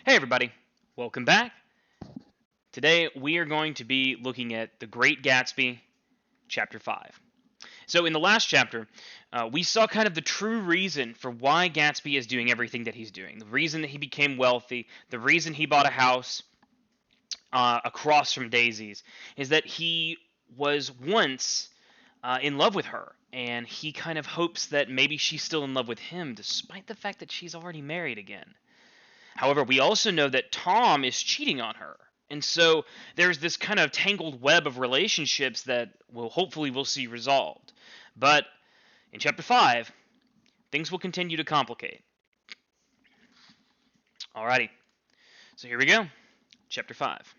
Hey everybody, welcome back. Today we are going to be looking at The Great Gatsby, Chapter 5. So, in the last chapter, we saw kind of the true reason for why Gatsby is doing everything that he's doing. The reason that he became wealthy, the reason he bought a house across from Daisy's, is that he was once in love with her, and he kind of hopes that maybe she's still in love with him, despite the fact that she's already married again. However, we also know that Tom is cheating on her. And so there's this kind of tangled web of relationships that we'll see resolved. But in chapter 5, things will continue to complicate. Alrighty. So here we go. Chapter 5.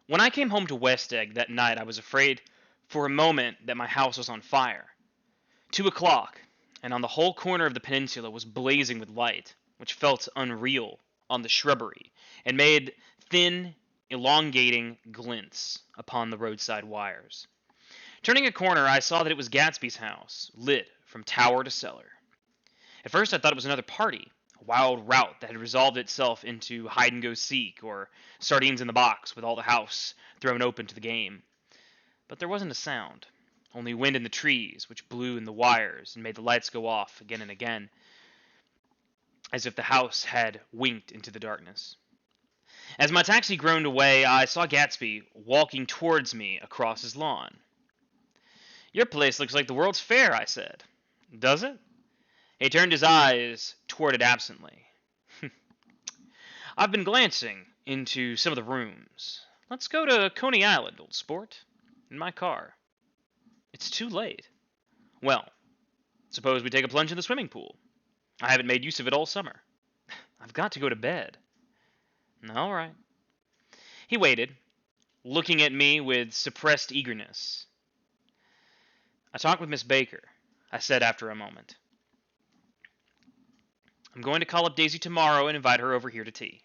When I came home to West Egg that night, I was afraid for a moment that my house was on fire. 2 o'clock, and on the whole corner of the peninsula was blazing with light, which felt unreal on the shrubbery, and made thin, elongating glints upon the roadside wires. Turning a corner, I saw that it was Gatsby's house, lit from tower to cellar. At first I thought it was another party, a wild rout that had resolved itself into hide-and-go-seek, or sardines in the box with all the house thrown open to the game. But there wasn't a sound. Only wind in the trees, which blew in the wires and made the lights go off again and again, as if the house had winked into the darkness. As my taxi groaned away, I saw Gatsby walking towards me across his lawn. "Your place looks like the World's Fair," I said. "Does it?" He turned his eyes toward it absently. "I've been glancing into some of the rooms. Let's go to Coney Island, old sport, in my car." "It's too late." "Well, suppose we take a plunge in the swimming pool. I haven't made use of it all summer." "I've got to go to bed." "All right." He waited, looking at me with suppressed eagerness. "I talked with Miss Baker," I said after a moment. "I'm going to call up Daisy tomorrow and invite her over here to tea."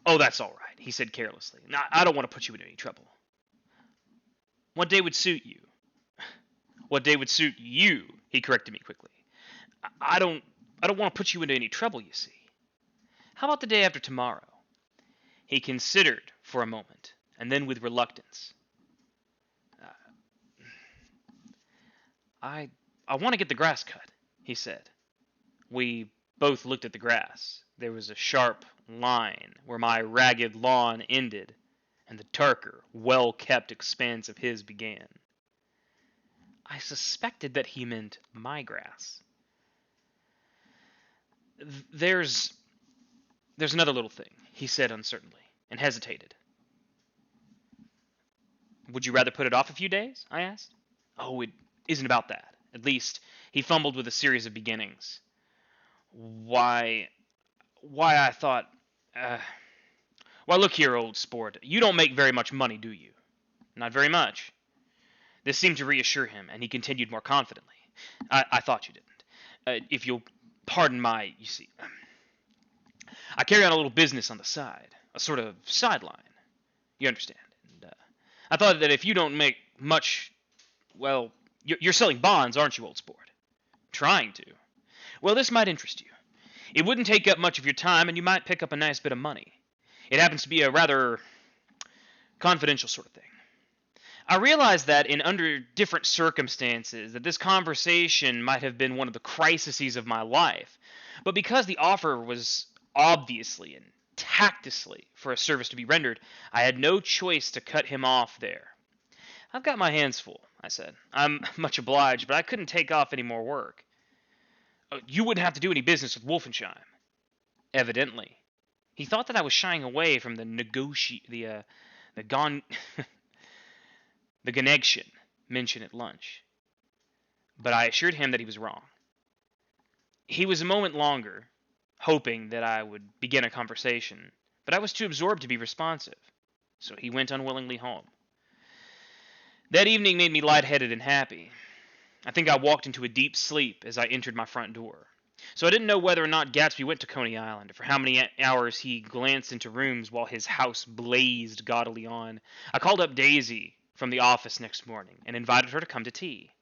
"Oh, that's all right," he said carelessly. "I don't want to put you in any trouble." "What day would suit you?" "What day would suit you?" he corrected me quickly. I don't want to put you into any trouble, you see." "How about the day after tomorrow?" He considered for a moment, and then with reluctance. Uh, I want to get the grass cut," he said. We both looked at the grass. There was a sharp line where my ragged lawn ended, and the darker, well-kept expanse of his began. I suspected that he meant my grass. There's another little thing," he said uncertainly, and hesitated. "Would you rather put it off a few days?" I asked. "Oh, it isn't about that. At least," he fumbled with a series of beginnings. Why, I thought, why, look here, old sport. You don't make very much money, do you?" "Not very much." This seemed to reassure him, and he continued more confidently. I thought you didn't. If you'll pardon you see, I carry on a little business on the side, a sort of sideline. You understand? And I thought that if you don't make much, well, you're selling bonds, aren't you, old sport?" "Trying to." "Well, this might interest you. It wouldn't take up much of your time, and you might pick up a nice bit of money. It happens to be a rather confidential sort of thing." I realized that in under different circumstances that this conversation might have been one of the crises of my life, but because the offer was obviously and tactlessly for a service to be rendered, I had no choice to cut him off there. "I've got my hands full," I said. "I'm much obliged, but I couldn't take off any more work." "You wouldn't have to do any business with Wolfenheim." Evidently. He thought that I was shying away from the the connection mentioned at lunch. But I assured him that he was wrong. He was a moment longer, hoping that I would begin a conversation, but I was too absorbed to be responsive, so he went unwillingly home. That evening made me lightheaded and happy. I think I walked into a deep sleep as I entered my front door. So I didn't know whether or not Gatsby went to Coney Island, or for how many hours he glanced into rooms while his house blazed gaudily on. I called up Daisy from the office next morning and invited her to come to tea.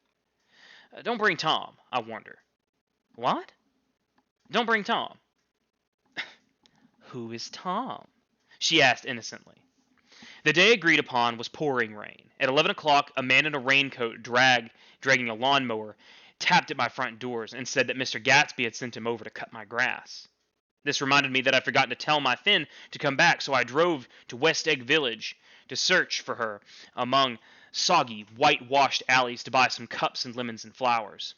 "Don't bring Tom," I warned her. "What?" Don't bring Tom." "Who is Tom?" she asked innocently. The day agreed upon was pouring rain. At 11 o'clock, a man in a raincoat dragging a lawnmower tapped at my front doors and said that Mr. Gatsby had sent him over to cut my grass. This reminded me that I'd forgotten to tell my Finn to come back, so I drove to West Egg Village to search for her among soggy, whitewashed alleys to buy some cups and lemons and flowers.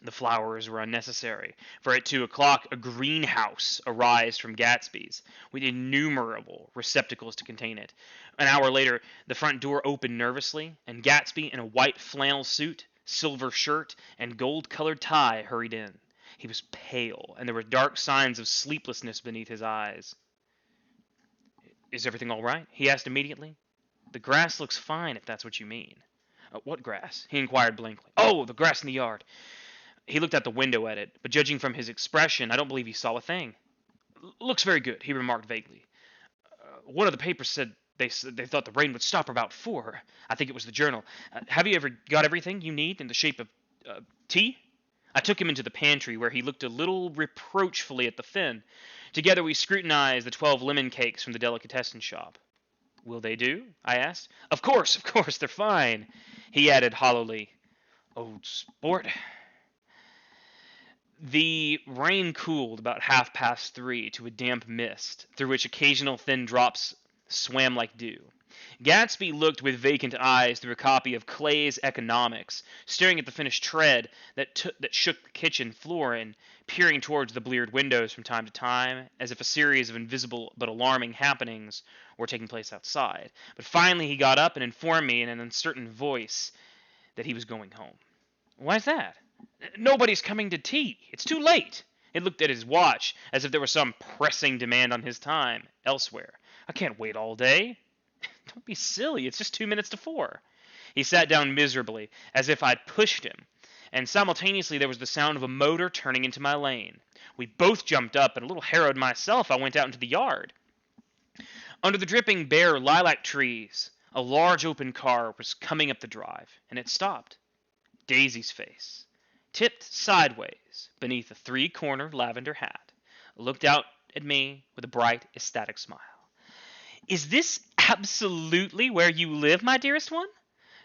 The flowers were unnecessary, for at 2 o'clock a greenhouse arose from Gatsby's, with innumerable receptacles to contain it. An hour later the front door opened nervously, and Gatsby, in a white flannel suit, silver shirt, and gold-colored tie, hurried in. He was pale, and there were dark signs of sleeplessness beneath his eyes. "Is everything all right?" he asked immediately. "The grass looks fine, if that's what you mean." "What grass?" he inquired blankly. "Oh, the grass in the yard." He looked out the window at it, but judging from his expression, I don't believe he saw a thing. "Looks very good," he remarked vaguely. "One of the papers said they thought the rain would stop about 4. I think it was the Journal. Have you ever got everything you need in the shape of tea?" I took him into the pantry, where he looked a little reproachfully at the Finn. Together we scrutinized the 12 lemon cakes from the delicatessen shop. "Will they do?" I asked. Of course, they're fine," he added hollowly. "Old sport." The rain cooled about 3:30 to a damp mist, through which occasional thin drops swam like dew. Gatsby looked with vacant eyes through a copy of Clay's Economics, staring at the finished tread that shook the kitchen floor and peering towards the bleared windows from time to time, as if a series of invisible but alarming happenings were taking place outside. But finally he got up and informed me in an uncertain voice that he was going home. "Why's that?" "Nobody's coming to tea. It's too late." He looked at his watch, as if there was some pressing demand on his time elsewhere. "I can't wait all day." "Don't be silly. It's just 2 minutes to 4." He sat down miserably, as if I'd pushed him, and simultaneously there was the sound of a motor turning into my lane. We both jumped up, and a little harrowed myself, I went out into the yard. Under the dripping bare lilac trees, a large open car was coming up the drive, and it stopped. Daisy's face, tipped sideways beneath a 3-cornered lavender hat, looked out at me with a bright, ecstatic smile. "Is this absolutely where you live, my dearest one?"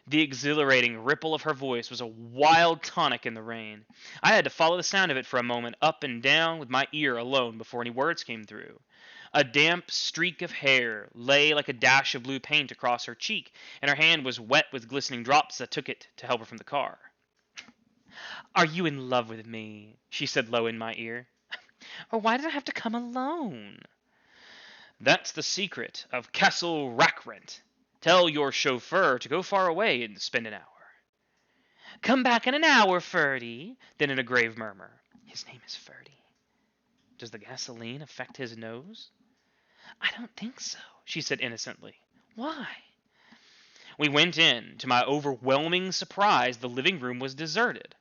The exhilarating ripple of her voice was a wild tonic in the rain. I had to follow the sound of it for a moment up and down with my ear alone before any words came through. A damp streak of hair lay like a dash of blue paint across her cheek, and her hand was wet with glistening drops that took it to help her from the car. "Are you in love with me?" she said low in my ear. "Or why did I have to come alone?" "That's the secret of Castle Rackrent. Tell your chauffeur to go far away and spend an hour." "Come back in an hour, Ferdy." Then in a grave murmur, "His name is Ferdy. Does the gasoline affect his nose?" "I don't think so," she said innocently. "Why?" We went in. To my overwhelming surprise, the living room was deserted.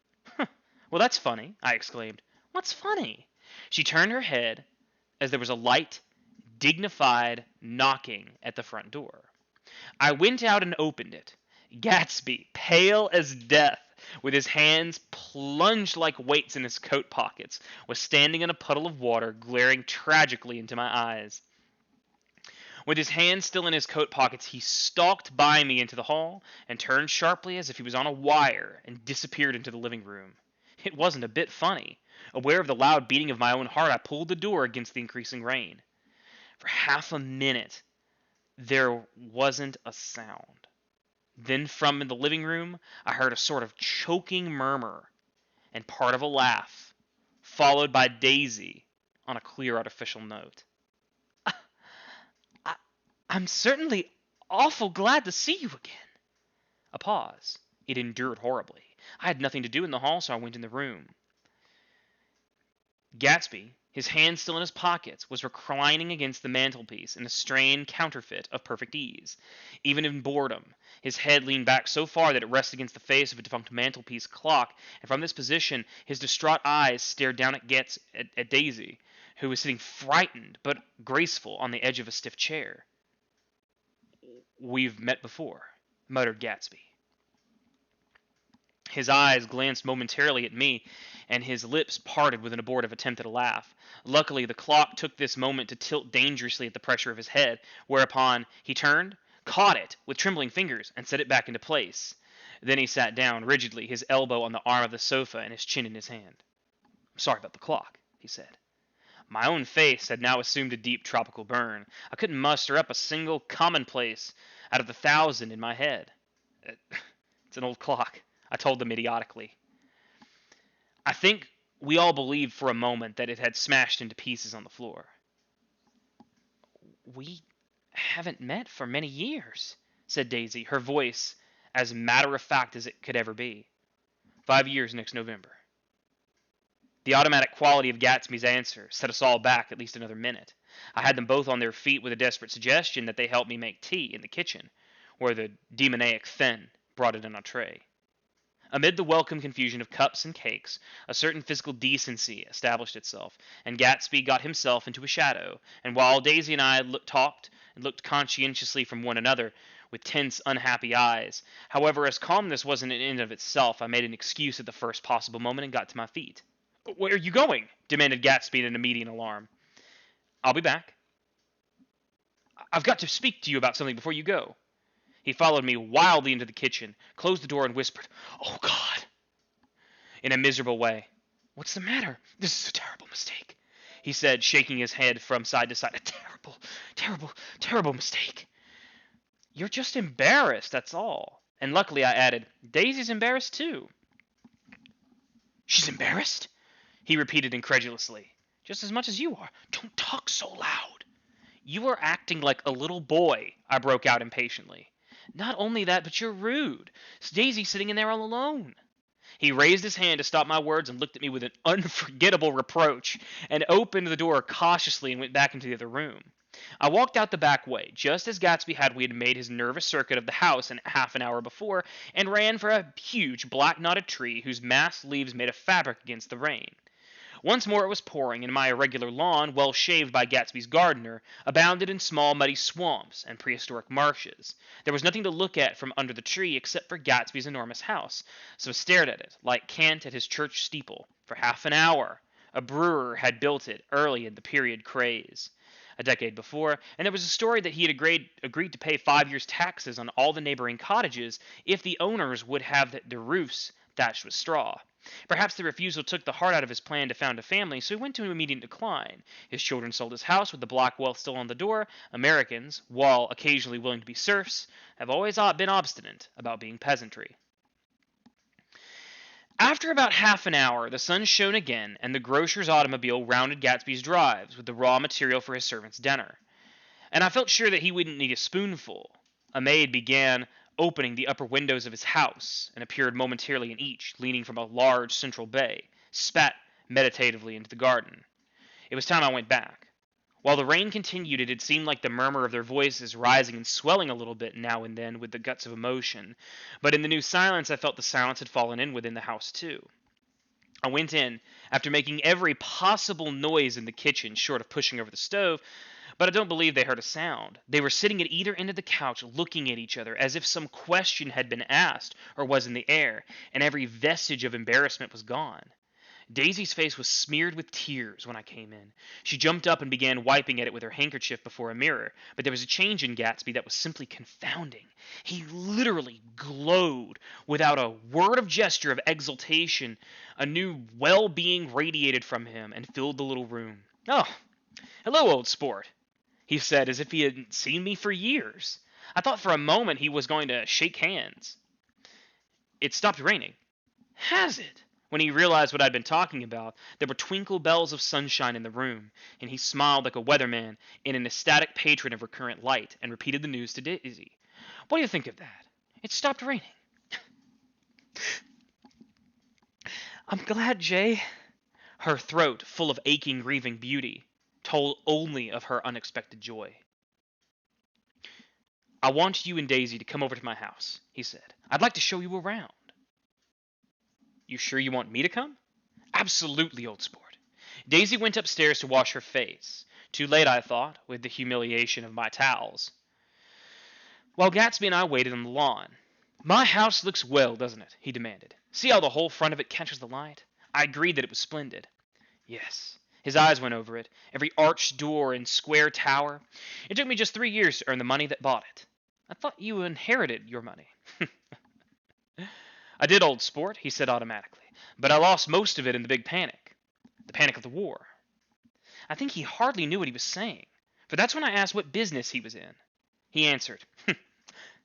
"Well, that's funny," I exclaimed. "What's funny?" She turned her head as there was a light, dignified knocking at the front door. I went out and opened it. Gatsby, pale as death, with his hands plunged like weights in his coat pockets, was standing in a puddle of water, glaring tragically into my eyes. With his hands still in his coat pockets, he stalked by me into the hall and turned sharply as if he was on a wire and disappeared into the living room. It wasn't a bit funny. Aware of the loud beating of my own heart, I pulled the door against the increasing rain. For half a minute, there wasn't a sound. Then from the living room, I heard a sort of choking murmur and part of a laugh, followed by Daisy on a clear artificial note. I, I'm certainly awful glad to see you again." A pause. It endured horribly. I had nothing to do in the hall, so I went in the room. Gatsby, his hands still in his pockets, was reclining against the mantelpiece in a strained counterfeit of perfect ease. Even in boredom, his head leaned back so far that it rested against the face of a defunct mantelpiece clock, and from this position his distraught eyes stared down at Daisy, who was sitting frightened but graceful on the edge of a stiff chair. "We've met before," muttered Gatsby. His eyes glanced momentarily at me, and his lips parted with an abortive attempt at a laugh. Luckily, the clock took this moment to tilt dangerously at the pressure of his head, whereupon he turned, caught it with trembling fingers, and set it back into place. Then he sat down rigidly, his elbow on the arm of the sofa and his chin in his hand. "I'm sorry about the clock," he said. My own face had now assumed a deep tropical burn. I couldn't muster up a single commonplace out of the thousand in my head. "It's an old clock," I told them idiotically. I think we all believed for a moment that it had smashed into pieces on the floor. "We haven't met for many years," said Daisy, her voice as matter-of-fact as it could ever be. "5 years next November." The automatic quality of Gatsby's answer set us all back at least another minute. I had them both on their feet with a desperate suggestion that they help me make tea in the kitchen, where the demoniac Fenn brought it in a tray. Amid the welcome confusion of cups and cakes, a certain physical decency established itself, and Gatsby got himself into a shadow, and while Daisy and I talked and looked conscientiously from one another with tense, unhappy eyes, however, as calmness wasn't an end of itself, I made an excuse at the first possible moment and got to my feet. "Where are you going?" demanded Gatsby in immediate alarm. "I'll be back." "I've got to speak to you about something before you go." He followed me wildly into the kitchen, closed the door, and whispered, "Oh, God," in a miserable way. "What's the matter?" "This is a terrible mistake," he said, shaking his head from side to side. "A terrible, terrible, terrible mistake." "You're just embarrassed, that's all." And luckily I added, "Daisy's embarrassed too." "She's embarrassed?" he repeated incredulously. "Just as much as you are." "Don't talk so loud." "You are acting like a little boy," I broke out impatiently. "Not only that, but you're rude. It's Daisy sitting in there all alone." He raised his hand to stop my words and looked at me with an unforgettable reproach, and opened the door cautiously and went back into the other room. I walked out the back way, just as Gatsby had made his nervous circuit of the house half an hour before, and ran for a huge black knotted tree whose massed leaves made a fabric against the rain. Once more it was pouring, and my irregular lawn, well shaved by Gatsby's gardener, abounded in small muddy swamps and prehistoric marshes. There was nothing to look at from under the tree except for Gatsby's enormous house, so I stared at it, like Kant at his church steeple, for half an hour. A brewer had built it early in the period craze, a decade before, and there was a story that he had agreed to pay 5 years' taxes on all the neighboring cottages if the owners would have their roofs thatched with straw. Perhaps the refusal took the heart out of his plan to found a family, so he went to immediate decline. His children sold his house with the black wealth still on the door. Americans, while occasionally willing to be serfs, have always been obstinate about being peasantry. After about half an hour, the sun shone again, and the grocer's automobile rounded Gatsby's drives with the raw material for his servant's dinner. And I felt sure that he wouldn't need a spoonful. A maid began opening the upper windows of his house, and appeared momentarily in each, leaning from a large central bay, spat meditatively into the garden. It was time I went back. While the rain continued, it had seemed like the murmur of their voices rising and swelling a little bit now and then with the guts of emotion, but in the new silence I felt the silence had fallen in within the house too. I went in, after making every possible noise in the kitchen short of pushing over the stove, but I don't believe they heard a sound. They were sitting at either end of the couch looking at each other as if some question had been asked or was in the air, and every vestige of embarrassment was gone. Daisy's face was smeared with tears when I came in. She jumped up and began wiping at it with her handkerchief before a mirror, but there was a change in Gatsby that was simply confounding. He literally glowed. Without a word of gesture of exultation, a new well-being radiated from him and filled the little room. "Oh, hello, old sport," he said, as if he hadn't seen me for years. I thought for a moment he was going to shake hands. "It stopped raining." "Has it?" When he realized what I'd been talking about, there were twinkle bells of sunshine in the room, and he smiled like a weatherman and an ecstatic patron of recurrent light, and repeated the news to Daisy. "What do you think of that? It stopped raining." "I'm glad, Jay." Her throat, full of aching, grieving beauty, told only of her unexpected joy. "I want you and Daisy to come over to my house," he said. "I'd like to show you around." "You sure you want me to come?" "Absolutely, old sport." Daisy went upstairs to wash her face. Too late, I thought, with the humiliation of my towels. While Gatsby and I waited on the lawn. My house looks well, doesn't it? He demanded. See how the whole front of it catches the light? I agreed that it was splendid. Yes. His eyes went over it, every arched door and square tower. It took me just 3 years to earn the money that bought it. I thought you inherited your money. I did, old sport, he said automatically, but I lost most of it in the big panic. The panic of the war. I think he hardly knew what he was saying, for that's when I asked what business he was in. He answered,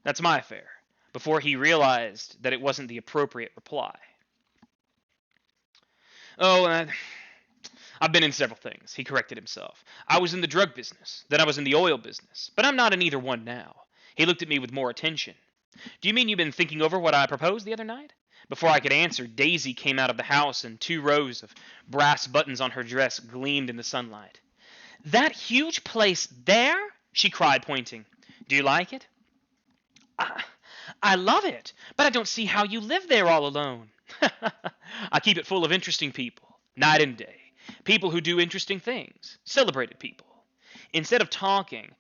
That's my affair, before he realized that it wasn't the appropriate reply. Oh, I've been in several things, he corrected himself. I was in the drug business, then I was in the oil business, but I'm not in either one now. He looked at me with more attention. Do you mean you've been thinking over what I proposed the other night? Before I could answer, Daisy came out of the house and 2 rows of brass buttons on her dress gleamed in the sunlight. That huge place there? She cried, pointing. Do you like it? I love it, but I don't see how you live there all alone. I keep it full of interesting people, night and day. People who do interesting things. Celebrated people. Instead of talking,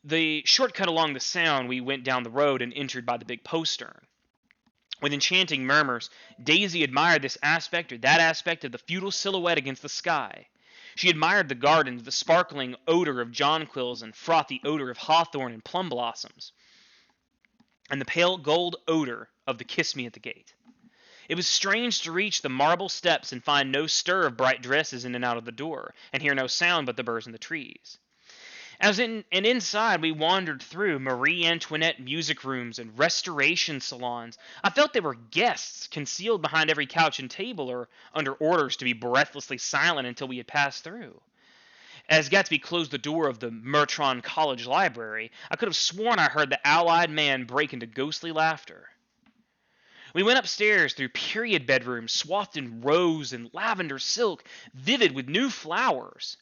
the shortcut along the Sound, we went down the road and entered by the big postern. With enchanting murmurs, Daisy admired this aspect or that aspect of the feudal silhouette against the sky. She admired the gardens, the sparkling odor of jonquils and frothy odor of hawthorn and plum blossoms, and the pale gold odor of the kiss me at the gate. It was strange to reach the marble steps and find no stir of bright dresses in and out of the door, and hear no sound but the birds in the trees. Inside we wandered through Marie Antoinette music rooms and restoration salons. I felt there were guests concealed behind every couch and table or under orders to be breathlessly silent until we had passed through. As Gatsby closed the door of the Mertron College library, I could have sworn I heard the owl-eyed man break into ghostly laughter. We went upstairs through period bedrooms swathed in rose and lavender silk, vivid with new flowers.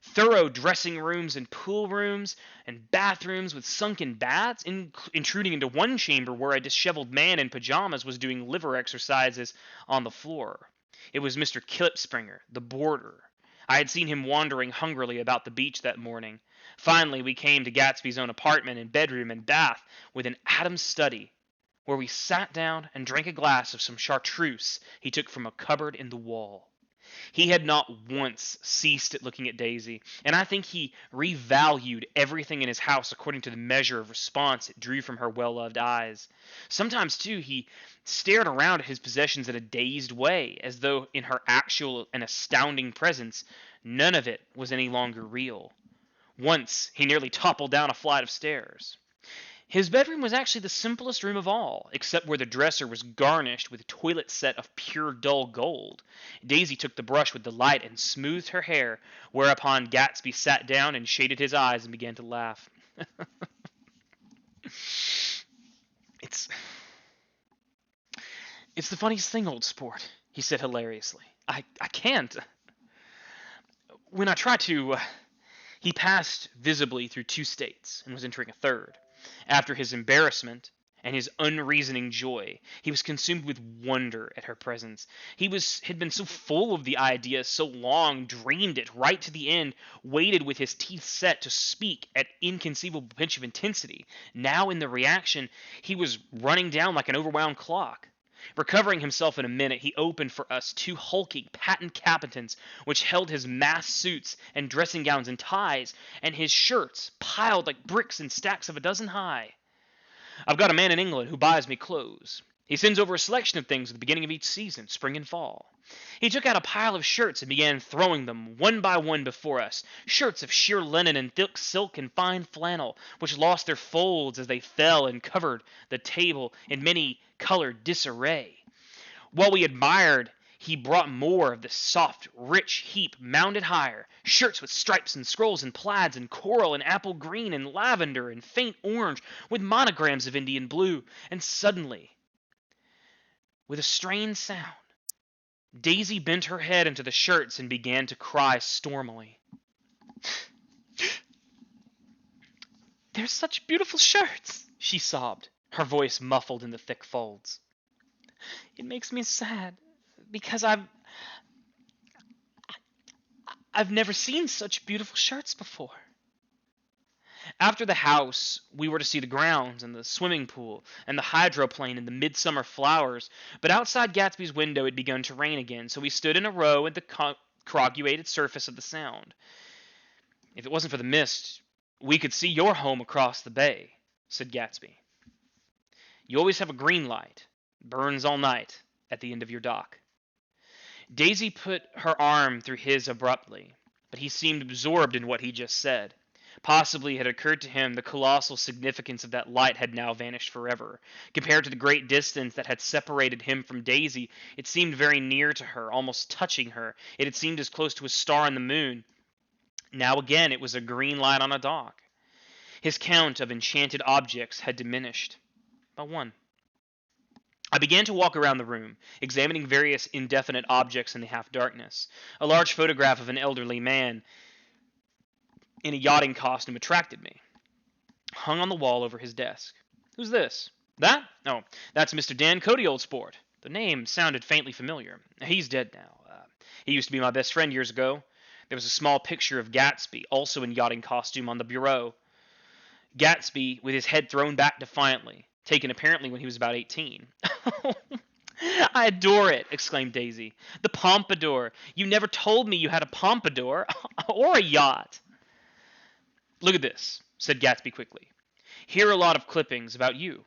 Thorough dressing rooms and pool rooms and bathrooms with sunken baths, intruding into one chamber where a disheveled man in pajamas was doing liver exercises on the floor. It was Mr. Klipspringer, the boarder. I had seen him wandering hungrily about the beach that morning. Finally, we came to Gatsby's own apartment and bedroom and bath with an Adam's study, where we sat down and drank a glass of some chartreuse he took from a cupboard in the wall. He had not once ceased at looking at Daisy, and I think he revalued everything in his house according to the measure of response it drew from her well-loved eyes. Sometimes, too, he stared around at his possessions in a dazed way, as though in her actual and astounding presence none of it was any longer real. Once he nearly toppled down a flight of stairs. His bedroom was actually the simplest room of all, except where the dresser was garnished with a toilet set of pure dull gold. Daisy took the brush with delight and smoothed her hair, whereupon Gatsby sat down and shaded his eyes and began to laugh. It's the funniest thing, old sport, he said hilariously. I can't. When I try to... He passed visibly through 2 states and was entering a third. After his embarrassment and his unreasoning joy, he was consumed with wonder at her presence. Had been so full of the idea, so long, dreamed it right to the end, waited with his teeth set to speak at inconceivable pitch of intensity. Now, in the reaction, he was running down like an overwound clock. Recovering himself in a minute, he opened for us 2 hulking patent capitans which held his mass suits and dressing gowns and ties, and his shirts piled like bricks in stacks of a dozen high. I've got a man in England who buys me clothes. He sends over a selection of things at the beginning of each season, spring and fall. He took out a pile of shirts and began throwing them one by one before us, shirts of sheer linen and thick silk and fine flannel, which lost their folds as they fell and covered the table in many-colored disarray. While we admired, he brought more of the soft, rich heap mounted higher, shirts with stripes and scrolls and plaids and coral and apple green and lavender and faint orange with monograms of Indian blue. And suddenly, with a strained sound, Daisy bent her head into the shirts and began to cry stormily. "They're such beautiful shirts," she sobbed, her voice muffled in the thick folds. "It makes me sad, because I've never seen such beautiful shirts before. After the house, we were to see the grounds and the swimming pool and the hydroplane and the midsummer flowers, but outside Gatsby's window it had begun to rain again, so we stood in a row at the corrugated surface of the Sound. If it wasn't for the mist, we could see your home across the bay, said Gatsby. You always have a green light, burns all night, at the end of your dock. Daisy put her arm through his abruptly, but he seemed absorbed in what he just said. Possibly it had occurred to him the colossal significance of that light had now vanished forever. Compared to the great distance that had separated him from Daisy, it seemed very near to her, almost touching her. It had seemed as close to a star on the moon. Now again it was a green light on a dock. His count of enchanted objects had diminished by one. I began to walk around the room, examining various indefinite objects in the half-darkness. A large photograph of an elderly man in a yachting costume attracted me, hung on the wall over his desk. Who's this? That? Oh, that's Mr. Dan Cody, old sport. The name sounded faintly familiar. He's dead now. He used to be my best friend years ago. There was a small picture of Gatsby, also in yachting costume, on the bureau. Gatsby, with his head thrown back defiantly, taken apparently when he was about 18. I adore it, exclaimed Daisy. The pompadour. You never told me you had a pompadour or a yacht. Look at this, said Gatsby quickly. Here are a lot of clippings about you.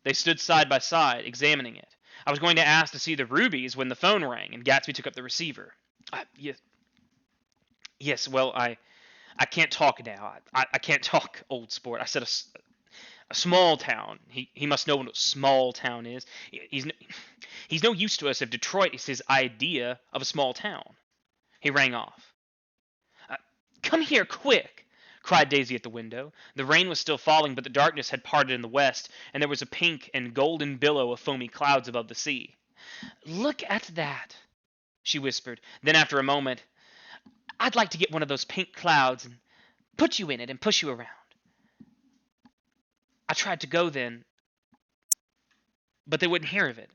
They stood side by side, examining it. I was going to ask to see the rubies when the phone rang, and Gatsby took up the receiver. Yes, well, I can't talk now. I can't talk, old sport. I said a small town. He must know what a small town is. He's no use to us if Detroit is his idea of a small town. He rang off. Come here, quick, cried Daisy at the window. The rain was still falling, but the darkness had parted in the west, and there was a pink and golden billow of foamy clouds above the sea. Look at that, she whispered. Then after a moment, I'd like to get one of those pink clouds and put you in it and push you around. I tried to go then, but they wouldn't hear of it.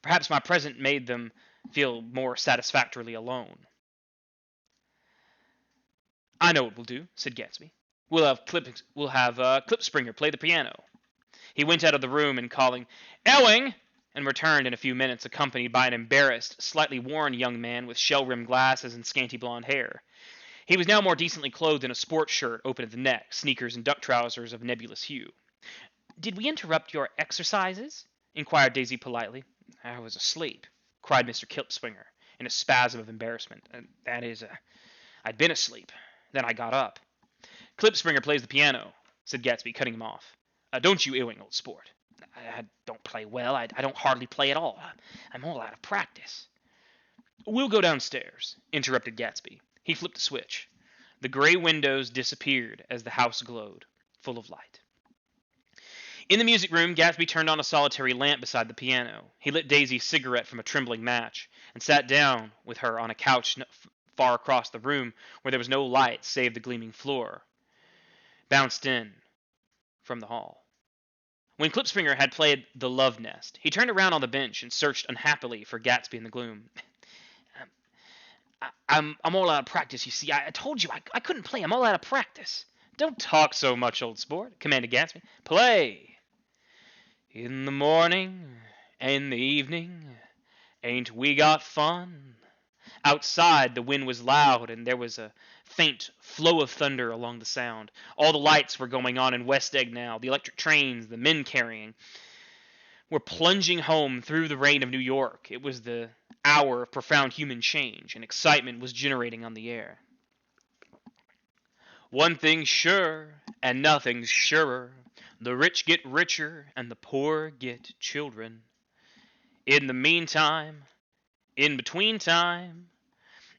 Perhaps my presence made them feel more satisfactorily alone. I know what we'll do, said Gatsby. We'll have Klipspringer play the piano. He went out of the room and calling, Ewing, and returned in a few minutes accompanied by an embarrassed, slightly worn young man with shell-rimmed glasses and scanty blonde hair. He was now more decently clothed in a sports shirt open at the neck, sneakers and duck trousers of nebulous hue. Did we interrupt your exercises? Inquired Daisy politely. I was asleep, cried Mr. Klipspringer in a spasm of embarrassment. I'd been asleep. Then I got up. Klipspringer plays the piano, said Gatsby, cutting him off. Don't you, Ewing, old sport? I don't play well. I don't hardly play at all. I'm all out of practice. We'll go downstairs, interrupted Gatsby. He flipped the switch. The gray windows disappeared as the house glowed, full of light. In the music room, Gatsby turned on a solitary lamp beside the piano. He lit Daisy's cigarette from a trembling match and sat down with her on a couch far across the room where there was no light save the gleaming floor, bounced in from the hall. When Klipspringer had played The Love Nest, he turned around on the bench and searched unhappily for Gatsby in the gloom. I'm all out of practice, you see. I told you I couldn't play. I'm all out of practice. Don't talk so much, old sport, commanded Gatsby. Play. In the morning, in the evening, ain't we got fun? Outside, the wind was loud, and there was a faint flow of thunder along the Sound. All the lights were going on in West Egg now. The electric trains, the men carrying, were plunging home through the rain of New York. It was the hour of profound human change, and excitement was generating on the air. One thing's sure, and nothing's surer. The rich get richer, and the poor get children. In the meantime, in between time,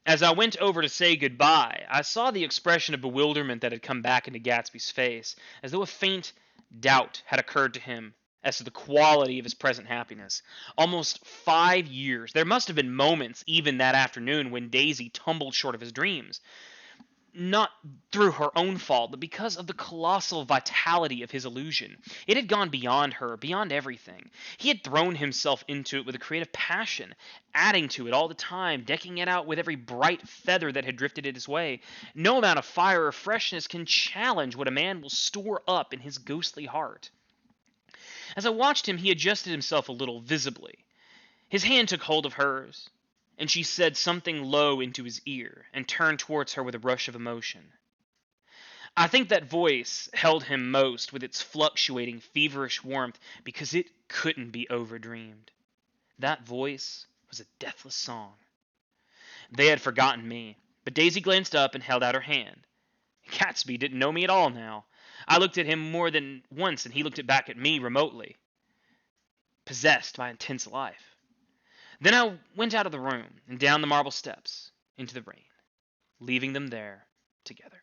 as I went over to say goodbye, I saw the expression of bewilderment that had come back into Gatsby's face, as though a faint doubt had occurred to him as to the quality of his present happiness. Almost 5 years. There must have been moments, even that afternoon, when Daisy tumbled short of his dreams. not through her own fault, but because of the colossal vitality of his illusion. It had gone beyond her, beyond everything. He had thrown himself into it with a creative passion, adding to it all the time, decking it out with every bright feather that had drifted his way. No amount of fire or freshness can challenge what a man will store up in his ghostly heart. As I watched him, he adjusted himself a little, visibly. His hand took hold of hers, and she said something low into his ear, and turned towards her with a rush of emotion. I think that voice held him most with its fluctuating, feverish warmth because it couldn't be overdreamed. That voice was a deathless song. They had forgotten me, but Daisy glanced up and held out her hand. Gatsby didn't know me at all now. I looked at him more than once, and he looked back at me remotely, possessed by intense life. Then I went out of the room and down the marble steps into the rain, leaving them there together.